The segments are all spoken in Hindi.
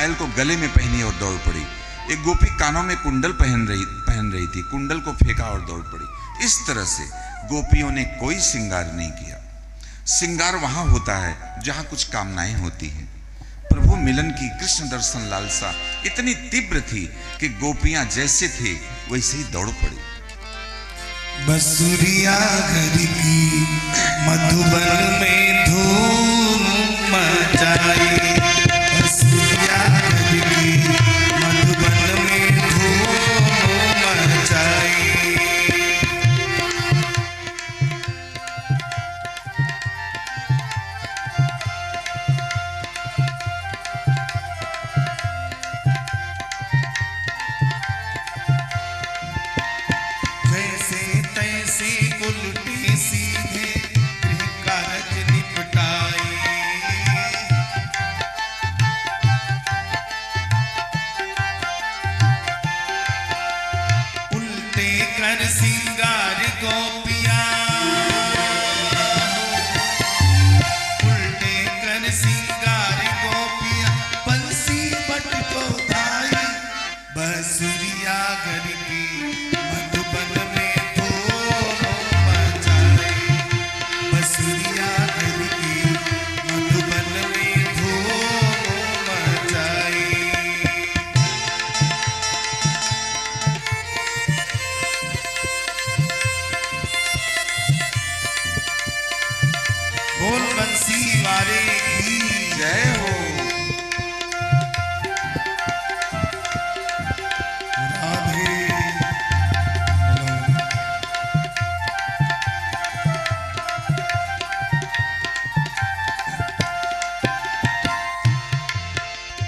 पायल को गले में पहनी और दौड़ पड़ी। एक गोपी कानों में कुंडल पहन रही थी, कुंडल को फेंका और दौड़ पड़ी। इस तरह से गोपियों ने कोई श्रृंगार नहीं किया। श्रृंगार वहां होता है जहां कुछ कामनाएं होती हैं। प्रभु मिलन की कृष्ण दर्शन लालसा इतनी तीव्र थी कि गोपियां जैसे थे वैसे ही दौड़ पड़ी। बसुरिया घर की मधुबन में धूम मचाई, बसुरिया घर की मधुबन में धूम मचाई। जैसे तैसे उल्टे सीधे गृह कार्य निपटाए, उल्टे कर सिंगार गोपियां, उल्टे कर सिंगार गोपियां बंसी बट को धाई। बसुरिया घर की मधुबन में धूम मचाई, बसुरिया घर की मधुबन में धूम मचाई। बोल बंसी वाले की जय हो। राधे।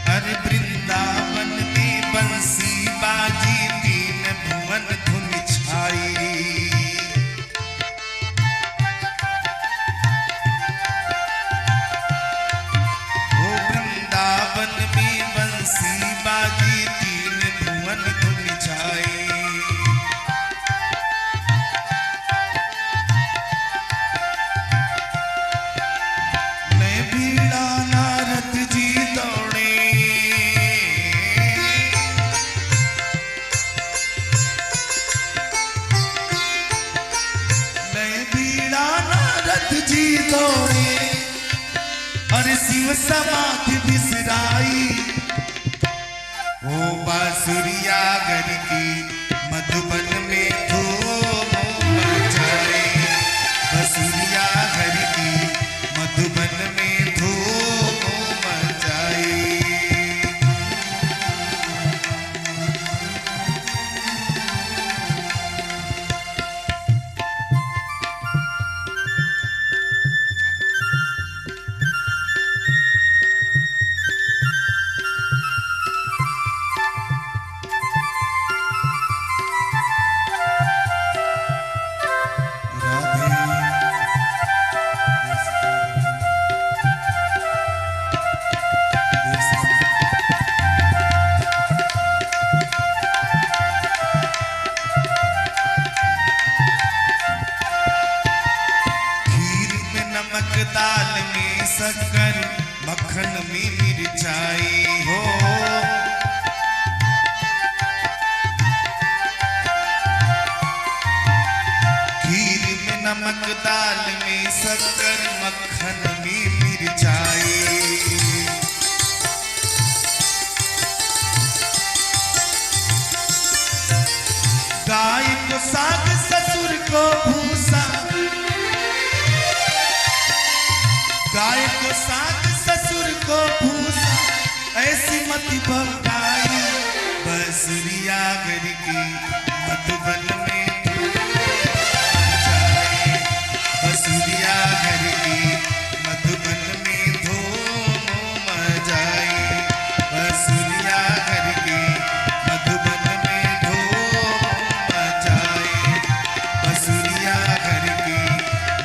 अरे वृंदावन में बंसी बाजी, तीन भुवन धुन छाई। ओ वृंदावन में बंसी बाजी, तीन भुवन धुन छाई। मैं भीड़ा नारद जी दौड़े, मैं भीड़ा नारद जी दौड़े, और शिव समाधि बिसराई। ओ बांसुरिया घर की मधुबन में धूम मचाई, बांसुरिया घर की मधुबन में धूम मचाई। खीर में नमक, दाल में शक्कर, मक्खन में मिर्चाई हो। खीर में नमक, दाल में शक्कर, मक्खन में मिर्चाई। गाय को साग, ससुर को भूसा, गाय को साग, ससुर को भूसा, ऐसी मति भकाई। बसुरिया घर की मधुबन में धूम मचाई, बसुरिया घर की मधुबन में धूम मचाई, बसुरिया घर की मधुबन में धूम मचाई, बसुरिया घर की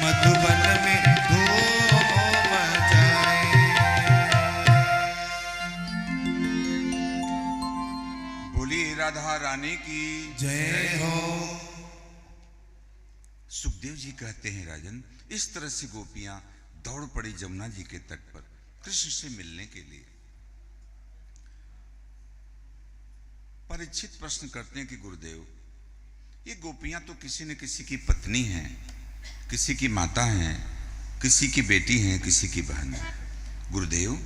मधुबन में धूम मचाई। बोलिए राधा रानी की जय हो। सुखदेव जी कहते हैं राजन, इस तरह से गोपियां दौड़ पड़ी जमुना जी के तट पर कृष्ण से मिलने के लिए। परीक्षित प्रश्न करते हैं कि गुरुदेव, ये गोपियां तो किसी न किसी की पत्नी हैं, किसी की माता हैं, किसी की बेटी हैं, किसी की बहन है। गुरुदेव,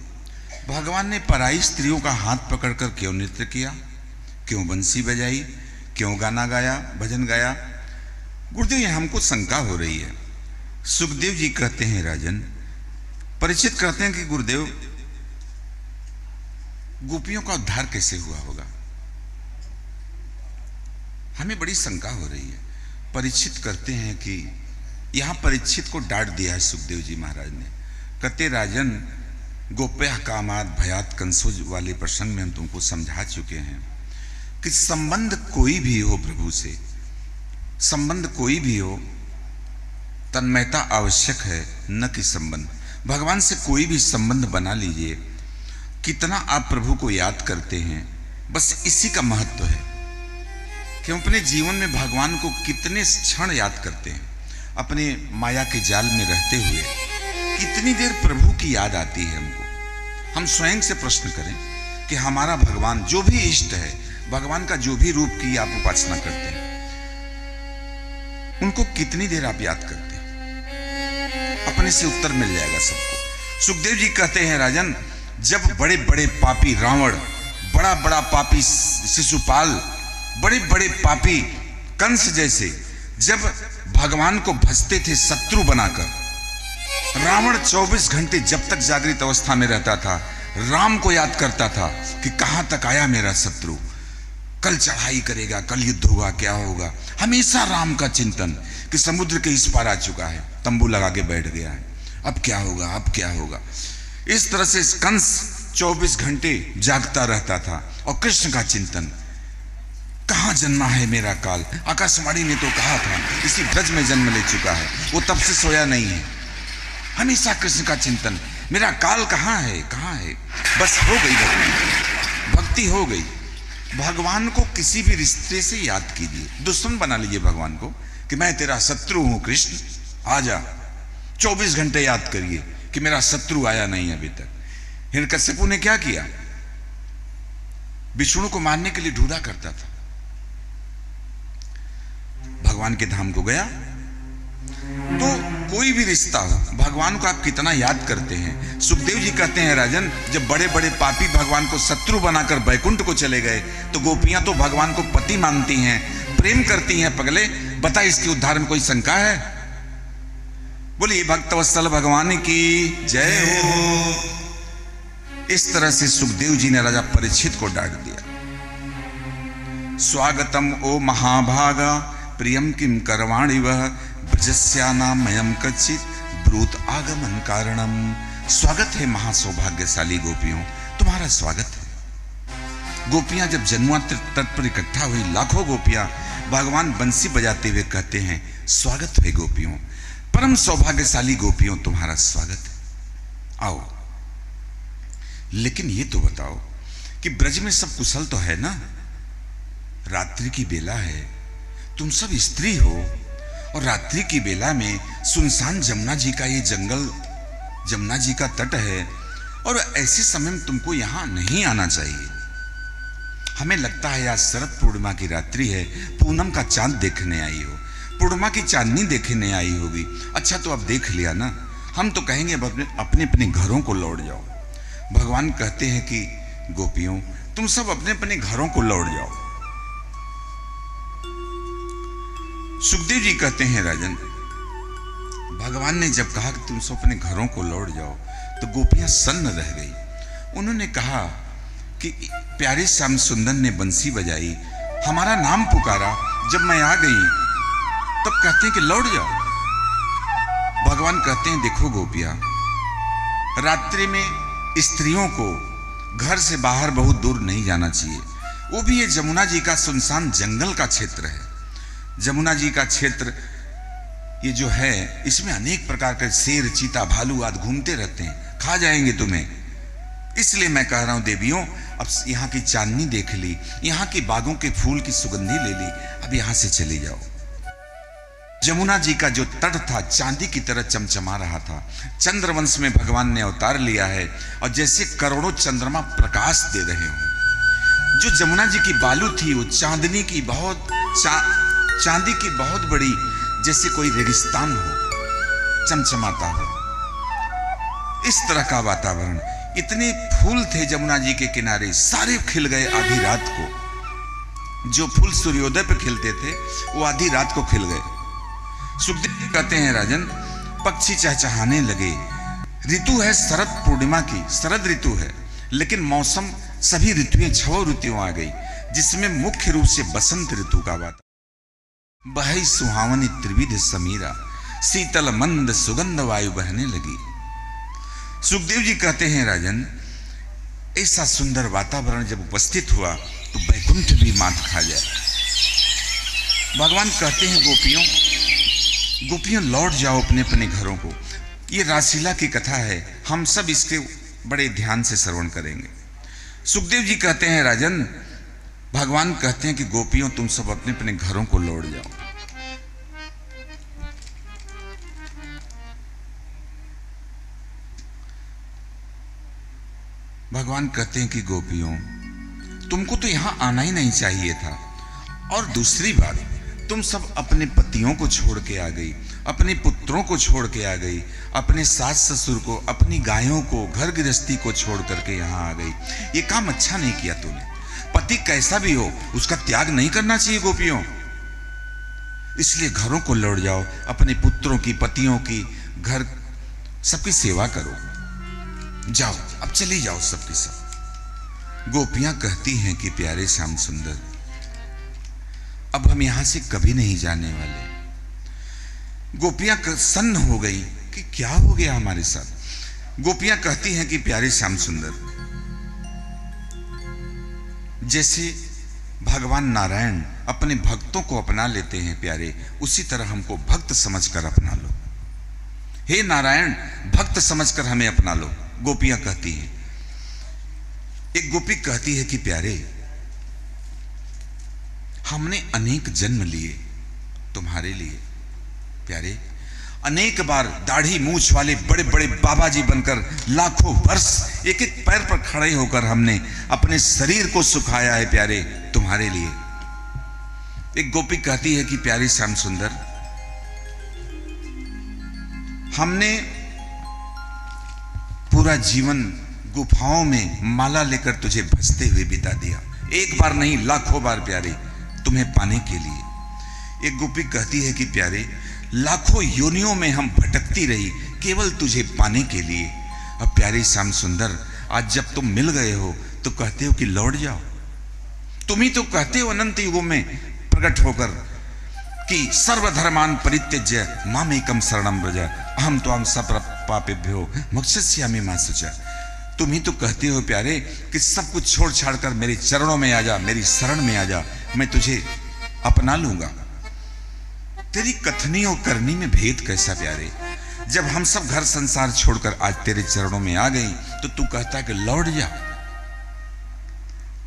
भगवान ने पराई स्त्रियों का हाथ पकड़कर क्यों नृत्य किया, क्यों बंसी बजाई, क्यों गाना गाया, भजन गाया? गुरुदेव, ये हमको शंका हो रही है। सुखदेव जी कहते हैं, राजन, परीक्षित कहते हैं कि गुरुदेव, गोपियों का उद्धार कैसे हुआ होगा? हमें बड़ी शंका हो रही है। परीक्षित करते हैं कि यहां परीक्षित को डांट दिया है सुखदेव जी महाराज ने। कहते, राजन, गोप्या कामात भयात कंसो वाले प्रसंग में हम तुमको समझा चुके हैं कि संबंध कोई भी हो प्रभु से, संबंध कोई भी हो, तन्मयता आवश्यक है, न कि संबंध। भगवान से कोई भी संबंध बना लीजिए, कितना आप प्रभु को याद करते हैं, बस इसी का महत्व है कि हम अपने जीवन में भगवान को कितने क्षण याद करते हैं। अपने माया के जाल में रहते हुए कितनी देर प्रभु की याद आती है हमको। हम स्वयं से प्रश्न करें कि हमारा भगवान जो भी इष्ट है, भगवान का जो भी रूप की आप उपासना करते हैं, उनको कितनी देर आप याद करते हैं? अपने से उत्तर मिल जाएगा सबको। सुखदेव जी कहते हैं, राजन, जब बड़े बड़े पापी रावण, बड़ा बड़ा पापी शिशुपाल, बड़े बड़े पापी कंस जैसे जब भगवान को भजते थे शत्रु बनाकर, रावण 24 घंटे जब तक जागृत अवस्था में रहता था, राम को याद करता था कि कहां तक आया मेरा शत्रु, कल चढ़ाई करेगा, कल युद्ध होगा, क्या होगा। हमेशा राम का चिंतन कि समुद्र के इस पार आ चुका है, तंबू लगा के बैठ गया है, अब क्या होगा, अब क्या होगा। इस तरह से कंस 24 घंटे जागता रहता था और कृष्ण का चिंतन, कहां जन्मा है मेरा काल। आकाशवाणी ने तो कहा था इसी ब्रज में जन्म ले चुका है, वो तब से सोया नहीं है। हमेशा कृष्ण का चिंतन, मेरा काल कहां है, कहां है। बस हो गई भक्ति, भक्ति हो गई। भगवान को किसी भी रिश्ते से याद कीजिए, दुश्मन बना लीजिए भगवान को कि मैं तेरा शत्रु हूं कृष्ण, आजा। 24 घंटे याद करिए कि मेरा शत्रु आया नहीं अभी तक। हिरण्यकश्यपु ने क्या किया? विष्णु को मारने के लिए ढूंढा करता था, भगवान के धाम को गया। तो कोई भी रिश्ता हो, भगवान को आप कितना याद करते हैं। सुखदेव जी कहते हैं, राजन, जब बड़े बड़े पापी भगवान को शत्रु बनाकर बैकुंठ को चले गए, तो गोपियां तो भगवान को पति मानती हैं, प्रेम करती हैं। पगले, बता, इसके उद्धार में कोई शंका है? बोलिए भक्तवत्सल भगवान की जय हो। इस तरह से सुखदेव जी ने राजा परीक्षित को डांट दिया। स्वागतम ओ महाभागा प्रियम किम करवाणि वह ब्रजस्यानामयम कच्चित ब्रूत आगमन कारणम। स्वागत है महासौभाग्यशाली गोपियों, तुम्हारा स्वागत है। गोपियां जब जमुना तट पर इकट्ठा हुई, लाखों गोपियां, भगवान बंसी बजाते हुए कहते हैं, स्वागत है गोपियों, परम सौभाग्यशाली गोपियों, तुम्हारा स्वागत है, आओ। लेकिन ये तो बताओ कि ब्रज में सब कुशल तो है ना? रात्रि की बेला है, तुम सब स्त्री हो, और रात्रि की बेला में सुनसान जमुना जी का ये जंगल, जमुना जी का तट है, और ऐसे समय में तुमको यहां नहीं आना चाहिए। हमें लगता है आज शरद पूर्णिमा की रात्रि है, पूनम का चांद देखने आई हो, पूर्णिमा की चांदनी देखने आई होगी। अच्छा, तो अब देख लिया ना, हम तो कहेंगे अपने अपने घरों को लौट जाओ। भगवान कहते हैं कि गोपियों, तुम सब अपने अपने घरों को लौट जाओ। सुखदेव जी कहते हैं, राजन, भगवान ने जब कहा कि तुम सब अपने घरों को लौट जाओ, तो गोपियां सन्न रह गई। उन्होंने कहा कि प्यारे श्याम सुंदर ने बंसी बजाई, हमारा नाम पुकारा, जब मैं आ गई तब कहते हैं कि लौट जाओ। भगवान कहते हैं, देखो गोपियां, रात्रि में स्त्रियों को घर से बाहर बहुत दूर नहीं जाना चाहिए, वो भी ये जमुना जी का सुनसान जंगल का क्षेत्र है। जमुना जी का क्षेत्र ये जो है, इसमें अनेक प्रकार के शेर, चीता, भालू आदि घूमते रहते हैं, खा जाएंगे तुम्हें। इसलिए मैं कह रहा हूं देवियों, अब यहाँ की चांदनी देख ली, यहाँ के बागों के फूल की सुगंधी ले ली, अब यहाँ से चली जाओ। जमुना जी का जो तट था चांदी की तरह चमचमा रहा था। चंद्रवंश में भगवान ने अवतार लिया है, और जैसे करोड़ों चंद्रमा प्रकाश दे रहे हो, जो जमुना जी की बालू थी वो चांदी की बहुत बड़ी, जैसे कोई रेगिस्तान हो, चमचमाता हो, इस तरह का वातावरण। इतने फूल थे जमुना जी के किनारे, सारे खिल गए आधी रात को। जो फूल सूर्योदय पे खिलते थे वो आधी रात को खिल गए। सुखदेव कहते हैं राजन, पक्षी चहचहाने लगे। ऋतु है शरद पूर्णिमा की, शरद ऋतु है, लेकिन मौसम सभी ऋतुएं 6 ऋतुएं आ गई, जिसमें मुख्य रूप से बसंत ऋतु का वातावरण। बहई सुहावनी त्रिविध समीरा, शीतल मंद सुगंध वायु बहने लगी। सुखदेव जी कहते हैं राजन, ऐसा सुंदर वातावरण जब उपस्थित हुआ तो वैकुंठ भी मात खा जाए। भगवान कहते हैं गोपियों लौट जाओ अपने अपने घरों को। ये रासलीला की कथा है, हम सब इसके बड़े ध्यान से श्रवण करेंगे। सुखदेव जी कहते हैं राजन, भगवान कहते हैं कि गोपियों तुम सब अपने अपने घरों को लौट जाओ। भगवान कहते हैं कि गोपियों तुमको तो यहां आना ही नहीं चाहिए था, और दूसरी बात तुम सब अपने पतियों को छोड़ के आ गई, अपने पुत्रों को छोड़ के आ गई, अपने सास ससुर को, अपनी गायों को, घर गृहस्थी को छोड़ करके यहाँ आ गई। ये काम अच्छा नहीं किया तूने। पति कैसा भी हो उसका त्याग नहीं करना चाहिए गोपियों, इसलिए घरों को लौट जाओ, अपने पुत्रों की, पतियों की, घर सबकी सेवा करो। जाओ, अब चली जाओ सबकी सब। गोपियां कहती हैं कि प्यारे श्याम सुंदर, अब हम यहां से कभी नहीं जाने वाले। गोपियां सन्न हो गई कि क्या हो गया हमारे साथ। गोपियां कहती हैं कि प्यारे श्याम सुंदर, जैसे भगवान नारायण अपने भक्तों को अपना लेते हैं प्यारे, उसी तरह हमको भक्त समझकर अपना लो। हे नारायण, भक्त समझकर हमें अपना लो। गोपियां कहती हैं। एक गोपी कहती है कि प्यारे, हमने अनेक जन्म लिए तुम्हारे लिए प्यारे, अनेक बार दाढ़ी मूछ वाले बड़े बड़े बाबा जी बनकर लाखों वर्ष एक एक पैर पर खड़े होकर हमने अपने शरीर को सुखाया है प्यारे तुम्हारे लिए। एक गोपी कहती है कि प्यारे श्याम सुंदर, हमने पूरा जीवन गुफाओं में माला लेकर तुझे भजते हुए बिता दिया, एक बार नहीं लाखों बार प्यारे, तुम्हें पाने के लिए। एक गोपी कहती है कि प्यारे, लाखों योनियों में हम भटकती रही केवल तुझे पाने के लिए। अब प्यारे श्याम सुंदर, आज जब तुम मिल गए हो तो कहते हो कि लौट जाओ। तुम ही तो कहते हो अनंत युगों में प्रकट होकर कि सर्वधर्मान परित्यज्य मामेकम शरणं व्रज, अहम त्वां सर्वपापेभ्यो मोक्षयिष्यामि मा शुचः। तुम ही तो कहते हो प्यारे कि सब कुछ छोड़ छाड़ कर मेरे चरणों में आ जा, मेरी शरण में आ जा, मैं तुझे अपना लूंगा। तेरी कथनी और करनी में भेद कैसा प्यारे। जब हम सब घर संसार छोड़कर आज तेरे चरणों में आ गई तो तू कहता है कि लौट जा।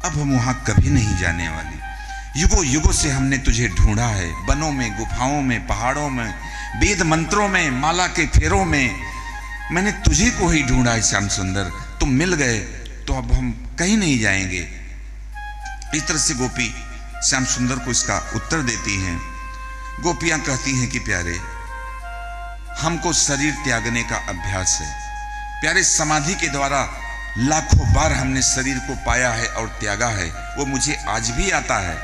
अब हम वहां कभी नहीं जाने वाली। युगों युगों से हमने तुझे ढूंढा है, वनों में, गुफाओं में, पहाड़ों में, वेद मंत्रों में, माला के फेरों में, मैंने तुझे को ही ढूंढा है श्याम सुंदर। तुम मिल गए तो अब हम कहीं नहीं जाएंगे। इस तरह से गोपी श्याम सुंदर को इसका उत्तर देती हैं। गोपियां कहती हैं कि प्यारे, हमको शरीर त्यागने का अभ्यास है प्यारे। समाधि के द्वारा लाखों बार हमने शरीर को पाया है और त्यागा है, वो मुझे आज भी आता है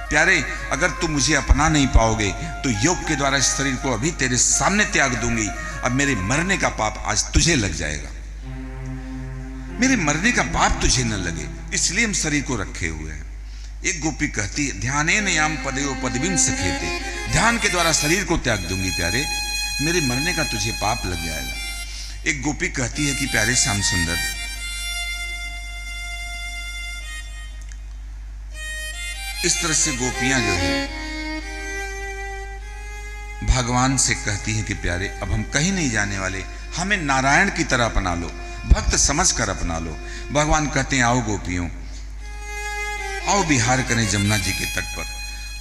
प्यारे। अगर तुम मुझे अपना नहीं पाओगे तो योग के द्वारा इस शरीर को अभी तेरे सामने त्याग दूंगी। अब मेरे मरने का पाप आज तुझे लग जाएगा। मेरे मरने का पाप तुझे न लगे, इसलिए हम शरीर को रखे हुए हैं। एक गोपी कहती है, ध्यानेन याम पदयो पदवीं सखेते, ध्यान के द्वारा शरीर को त्याग दूंगी प्यारे, मेरे मरने का तुझे पाप लग जाएगा। एक गोपी कहती है कि प्यारे श्याम सुंदर, इस तरह से गोपियां जो है भगवान से कहती हैं कि प्यारे, अब हम कहीं नहीं जाने वाले, हमें नारायण की तरह अपना लो, भक्त समझकर अपना लो। भगवान कहते हैं, आओ गोपियों, आओ विहार करें जमुना जी के तट पर।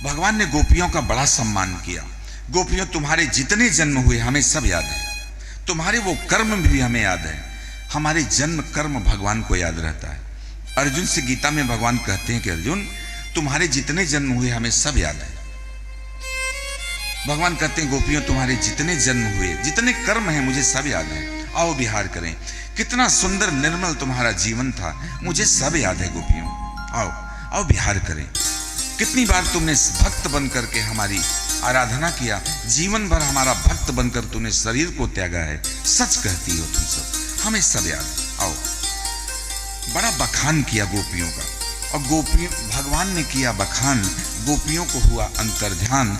भगवान ने गोपियों का बड़ा सम्मान किया। गोपियों, तुम्हारे जितने जन्म हुए हमें सब याद है, तुम्हारे वो कर्म भी हमें याद है। हमारे जन्म कर्म भगवान को याद रहता है। अर्जुन से गीता में भगवान कहते हैं कि अर्जुन, तुम्हारे जितने जन्म हुए हमें सब याद है। भगवान कहते हैं गोपियों, तुम्हारे जितने जन्म हुए, जितने कर्म हैं, मुझे सब याद है। आओ विहार करें। कितना सुंदर निर्मल तुम्हारा जीवन था, मुझे सब याद है गोपियों। आओ आओ विहार करें। कितनी बार तुमने भक्त बनकर के हमारी आराधना किया, जीवन भर हमारा भक्त बनकर तुमने शरीर को त्यागा है। सच कहती हो तुम सब, हमें सब याद है। आओ। बड़ा बखान किया गोपियों का, और गोपियों, भगवान ने किया बखान, गोपियों को हुआ अंतर्ध्यान,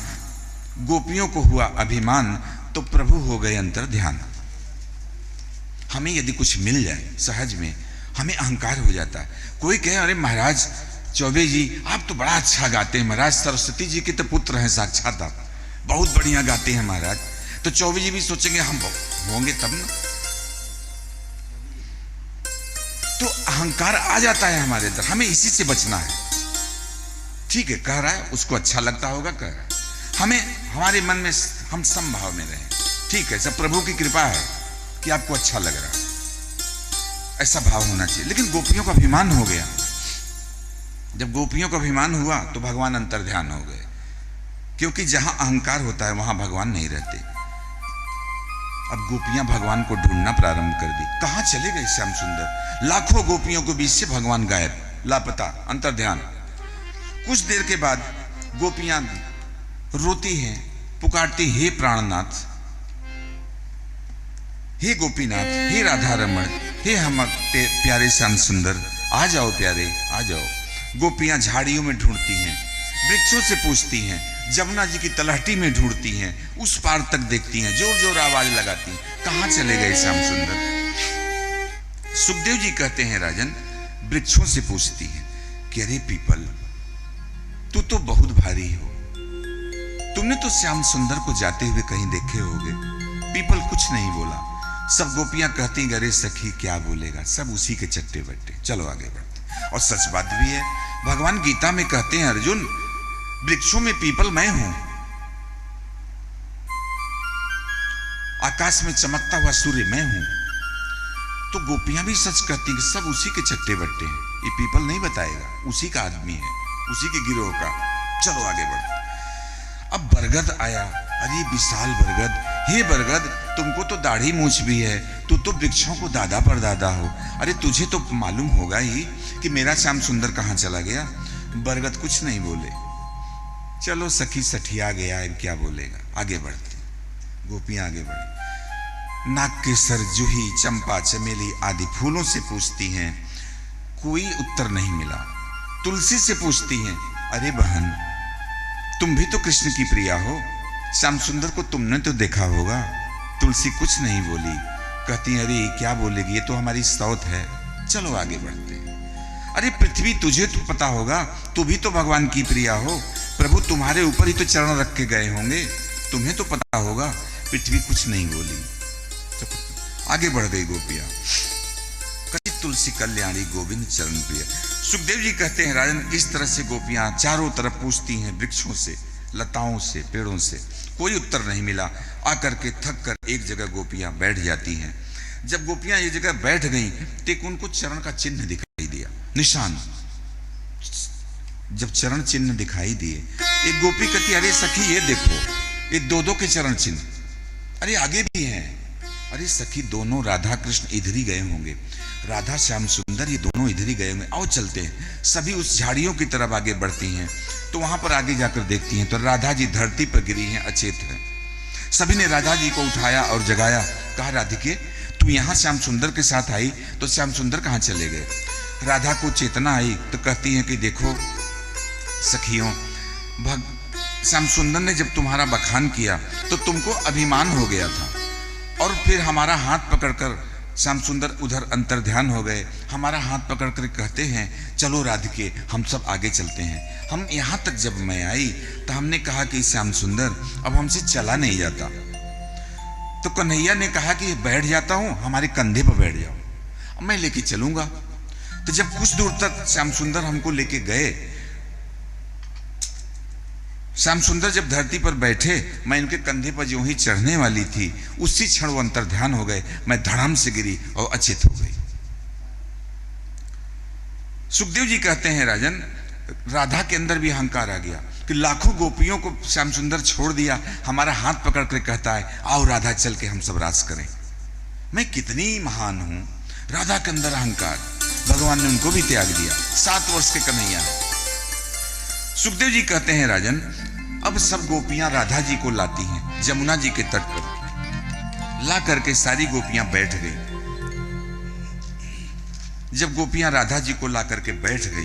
गोपियों को हुआ अभिमान, तो प्रभु हो गए अंतर्ध्यान। हमें यदि कुछ मिल जाए सहज में, हमें अहंकार हो जाता है। कोई कहे अरे महाराज चौबे जी आप तो बड़ा अच्छा गाते हैं, महाराज सरस्वती जी के तो पुत्र हैं साक्षात, आप बहुत बढ़िया गाते हैं महाराज। तो चौबे जी भी सोचेंगे हम होंगे तब ना। तो अहंकार आ जाता है हमारे अंदर, हमें इसी से बचना है। ठीक है, कह रहा है, उसको अच्छा लगता होगा, कह रहा है, हमें हमारे मन में हम समभाव में रहें। ठीक है, सब प्रभु की कृपा है कि आपको अच्छा लग रहा है, ऐसा भाव होना चाहिए। लेकिन गोपियों का अभिमान हो गया। जब गोपियों का अभिमान हुआ तो भगवान अंतर्ध्यान हो गए, क्योंकि जहां अहंकार होता है वहां भगवान नहीं रहते। अब गोपियां भगवान को ढूंढना प्रारंभ कर दी। कहां चले गए श्याम सुंदर? लाखों गोपियों के बीच से भगवान गायब, लापता, अंतर्ध्यान। कुछ देर के बाद गोपियां रोती हैं, पुकारती, हे प्राणनाथ, हे गोपीनाथ, हे राधा रमण, हे हम प्यारे श्याम सुंदर, आ जाओ प्यारे, आ जाओ। गोपियां झाड़ियों में ढूंढती हैं, वृक्षों से पूछती हैं, जमुना जी की तलहटी में ढूंढती हैं, उस पार तक देखती हैं, जोर जोर आवाज लगाती हैं, कहां चले गए श्याम सुंदर? सुखदेव जी कहते हैं राजन, वृक्षों से पूछती हैं कि अरे पीपल, तू तो बहुत भारी हो, तुमने तो श्याम सुंदर को जाते हुए कहीं देखे होगे। पीपल कुछ नहीं बोला। सब गोपियां कहती, अरे सखी क्या बोलेगा, सब उसी के चट्टे बट्टे, चलो आगे बढ़ते। और सच बात भी है, भगवान गीता में कहते हैं अर्जुन, वृक्षों में पीपल मैं हूं, आकाश में चमकता हुआ सूर्य मैं हूं। तो गोपियां भी सच कहती कि सब उसी के चट्टे बट्टे हैं, ये पीपल नहीं बताएगा, उसी का आदमी है, उसी के गिरोह का। चलो आगे बढ़ते। अब बरगद आया। अरे विशाल बरगद, हे बरगद, तुमको तो दाढ़ी मूछ भी है, तू तो वृक्षों को दादा पर दादा हो, अरे तुझे तो मालूम होगा ही कि मेरा श्याम सुंदर कहां चला गया। बरगद कुछ नहीं बोले। चलो सखी सठिया गया, अब क्या बोलेगा, आगे बढ़ते। गोपियां आगे बढ़ी, नाग केसर, जूही, चंपा, चमेली आदि फूलों से पूछती हैं, कोई उत्तर नहीं मिला। तुलसी से पूछती हैं, अरे बहन तुम भी तो कृष्ण की प्रिया हो, श्याम सुंदर को तुमने तो देखा होगा। तुलसी कुछ नहीं बोली। कहती अरे क्या बोलेगी, ये तो हमारी सौत है, चलो आगे बढ़ते। अरे पृथ्वी, तुझे तो पता होगा, तू भी तो भगवान की प्रिया हो, प्रभु तुम्हारे ऊपर ही तो चरण रख के गए होंगे, तुम्हें तो पता होगा। पृथ्वी कुछ नहीं बोली। आगे बढ़ गई गोपियां। कति तुलसी कल्याणी गोविंद चरण प्रिय। सुखदेव जी कहते हैं राजन, इस तरह से गोपियां चारों तरफ पूछती हैं, वृक्षों से, लताओं से, पेड़ों से, कोई उत्तर नहीं मिला। आकर के थक कर एक जगह गोपियां बैठ जाती हैं। जब गोपियां ये जगह बैठ गईं तो उनको चरण का चिन्ह दिखाई दिया, निशान। जब चरण चिन्ह दिखाई दिए, एक गोपी कहती, अरे सखी ये देखो, ये दो के चरण चिन्ह, अरे आगे भी हैं। अरे सखी, दोनों राधा कृष्ण इधर ही गए होंगे, राधा श्याम सुंदर ये दोनों इधर ही गए होंगे, आओ चलते हैं। सभी उस झाड़ियों की तरफ आगे बढ़ती हैं। तो वहां पर आगे जाकर देखती हैं तो राधा जी धरती पर गिरी हैं, अचेत हैं। सभी ने राधा जी को उठाया और जगाया। कहा, राधिके तू यहाँ श्याम सुंदर के साथ आई, तो श्याम सुंदर कहाँ चले गए? राधा को चेतना आई तो कहती हैं कि देखो सखियों, श्याम सुंदर ने जब तुम्हारा बखान किया तो तुमको अभिमान हो गया था, और फिर हमारा हाथ पकड़कर श्याम सुंदर उधर अंतर्ध्यान हो गए। हमारा हाथ पकड़ कर कहते हैं, चलो राधिके हम सब आगे चलते हैं। हम यहाँ तक जब मैं आई तो हमने कहा कि श्याम सुंदर अब हमसे चला नहीं जाता। तो कन्हैया ने कहा कि बैठ जाता हूँ, हमारे कंधे पर बैठ जाओ, मैं लेके चलूंगा। तो जब कुछ दूर तक श्याम सुंदर हमको लेके गए, श्याम सुंदर जब धरती पर बैठे, मैं इनके कंधे पर जो ही चढ़ने वाली थी, उसी क्षण वो अंतर्ध्यान हो गए। मैं धड़ाम से गिरी और अचेत हो गई। सुखदेव जी कहते हैं राजन, राधा के अंदर भी अहंकार आ गया कि लाखों गोपियों को श्याम सुंदर छोड़ दिया, हमारा हाथ पकड़ कर कहता है आओ राधा चल के हम सब रास करें। मैं कितनी महान हूं। राधा के अंदर अहंकार, भगवान ने उनको भी त्याग दिया। 7 वर्ष के कन्हैया। सुखदेव जी कहते हैं राजन, अब सब गोपियां राधा जी को लाती हैं जमुना जी के तट पर। ला करके सारी गोपियां बैठ गई। जब गोपियां राधा जी को ला करके बैठ गई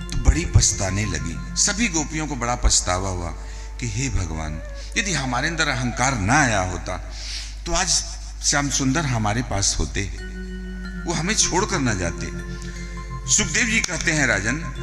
तो बड़ी पछताने लगी। सभी गोपियों को बड़ा पछतावा हुआ कि हे भगवान, यदि हमारे अंदर अहंकार ना आया होता तो आज श्याम सुंदर हमारे पास होते, वो हमें छोड़कर ना जाते। सुखदेव जी कहते हैं राजन,